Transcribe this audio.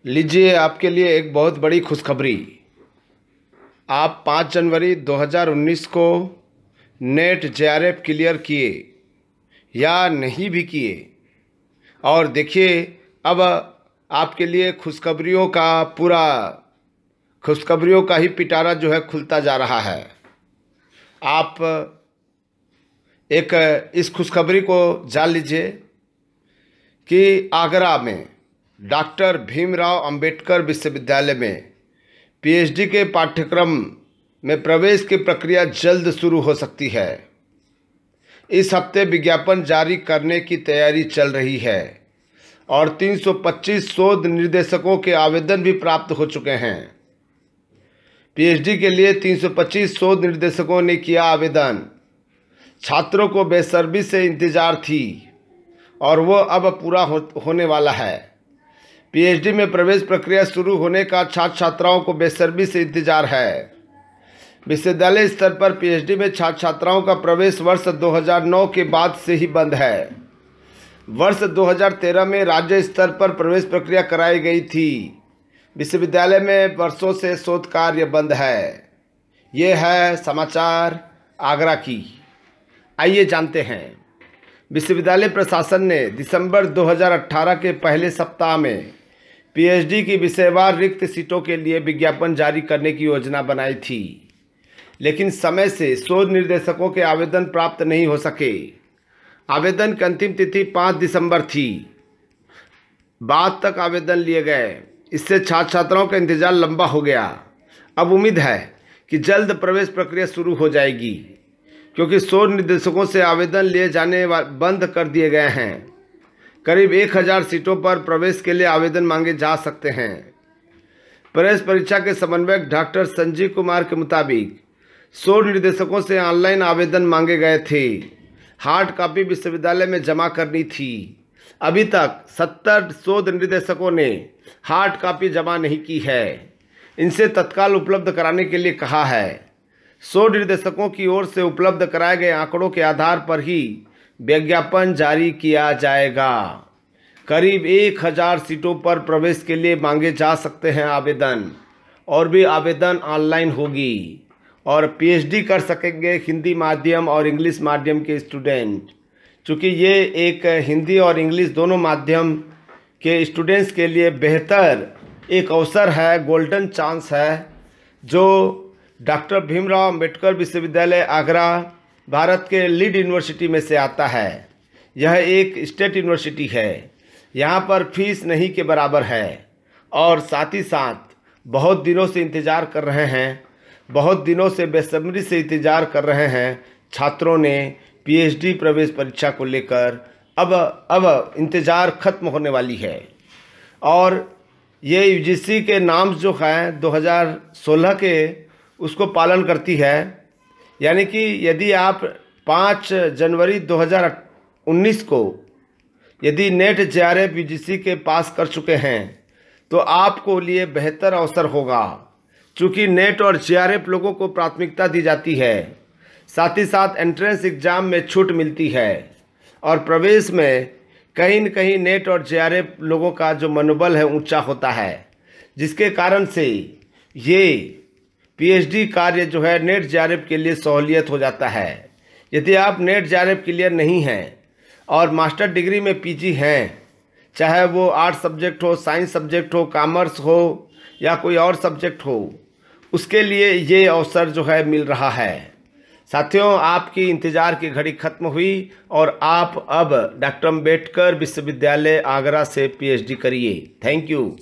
लीजिए आपके लिए एक बहुत बड़ी खुशखबरी। आप 5 जनवरी 2019 को नेट जेआरएफ क्लियर किए या नहीं भी किए, और देखिए अब आपके लिए खुशखबरियों का ही पिटारा जो है खुलता जा रहा है। आप इस खुशखबरी को जान लीजिए कि आगरा में डॉक्टर भीमराव अंबेडकर विश्वविद्यालय में पीएचडी के पाठ्यक्रम में प्रवेश की प्रक्रिया जल्द शुरू हो सकती है। इस हफ्ते विज्ञापन जारी करने की तैयारी चल रही है और 325 शोध निर्देशकों के आवेदन भी प्राप्त हो चुके हैं। पीएचडी के लिए 325 शोध निर्देशकों ने किया आवेदन। छात्रों को बेसब्री से इंतजार थी और वो अब पूरा होने वाला है। पीएचडी में प्रवेश प्रक्रिया शुरू होने का छात्र छात्राओं को बेसब्री से इंतजार है। विश्वविद्यालय स्तर पर पीएचडी में छात्र छात्राओं का प्रवेश वर्ष 2009 के बाद से ही बंद है। वर्ष 2013 में राज्य स्तर पर प्रवेश प्रक्रिया कराई गई थी। विश्वविद्यालय में वर्षों से शोध कार्य बंद है। ये है समाचार आगरा की। आइए जानते हैं। विश्वविद्यालय प्रशासन ने दिसंबर 2018 के पहले सप्ताह में पीएचडी की विषयवार रिक्त सीटों के लिए विज्ञापन जारी करने की योजना बनाई थी, लेकिन समय से शोध निर्देशकों के आवेदन प्राप्त नहीं हो सके। आवेदन की अंतिम तिथि 5 दिसंबर थी। बाद तक आवेदन लिए गए। इससे छात्र छात्राओं का इंतजार लंबा हो गया। अब उम्मीद है कि जल्द प्रवेश प्रक्रिया शुरू हो जाएगी, क्योंकि शोध निर्देशकों से आवेदन लिए जाने बंद कर दिए गए हैं। करीब 1000 सीटों पर प्रवेश के लिए आवेदन मांगे जा सकते हैं। प्रवेश परीक्षा के समन्वयक डॉक्टर संजीव कुमार के मुताबिक शोध निर्देशकों से ऑनलाइन आवेदन मांगे गए थे। हार्ड कॉपी विश्वविद्यालय में जमा करनी थी। अभी तक 70 शोध निर्देशकों ने हार्ड कॉपी जमा नहीं की है। इनसे तत्काल उपलब्ध कराने के लिए कहा है। शोध निर्देशकों की ओर से उपलब्ध कराए गए आंकड़ों के आधार पर ही विज्ञापन जारी किया जाएगा। करीब 1000 सीटों पर प्रवेश के लिए मांगे जा सकते हैं आवेदन, और भी आवेदन ऑनलाइन होगी। और पीएचडी कर सकेंगे हिंदी माध्यम और इंग्लिश माध्यम के स्टूडेंट। चूँकि ये एक हिंदी और इंग्लिश दोनों माध्यम के स्टूडेंट्स के लिए बेहतर एक अवसर है, गोल्डन चांस है, जो डॉक्टर भीमराव अंबेडकर विश्वविद्यालय आगरा भारत के लीड यूनिवर्सिटी में से आता है। यह एक स्टेट यूनिवर्सिटी है। यहाँ पर फीस नहीं के बराबर है, और साथ ही साथ बहुत दिनों से इंतज़ार कर रहे हैं, बहुत दिनों से बेसब्री से इंतज़ार कर रहे हैं छात्रों ने पीएचडी प्रवेश परीक्षा को लेकर। अब इंतज़ार ख़त्म होने वाली है। और ये यूजीसी के नाम जो हैं 2016 के उसको पालन करती है। यानी कि यदि आप 5 जनवरी 2019 को यदि नेट जेआरएफ यूजीसी के पास कर चुके हैं तो आपको लिए बेहतर अवसर होगा, चूँकि नेट और जेआरएफ लोगों को प्राथमिकता दी जाती है। साथ ही साथ एंट्रेंस एग्ज़ाम में छूट मिलती है, और प्रवेश में कहीं न कहीं नेट और जेआरएफ लोगों का जो मनोबल है ऊंचा होता है, जिसके कारण से ये पीएचडी कार्य जो है नेट जेआरएफ के लिए सहूलियत हो जाता है। यदि आप नेट जेआरएफ क्लियर नहीं हैं और मास्टर डिग्री में पीजी हैं, चाहे वो आर्ट्स सब्जेक्ट हो, साइंस सब्जेक्ट हो, कॉमर्स हो या कोई और सब्जेक्ट हो, उसके लिए ये अवसर जो है मिल रहा है। साथियों, आपकी इंतज़ार की घड़ी ख़त्म हुई और आप अब डॉक्टर अंबेडकर विश्वविद्यालय आगरा से पीएचडी करिए। Thank you.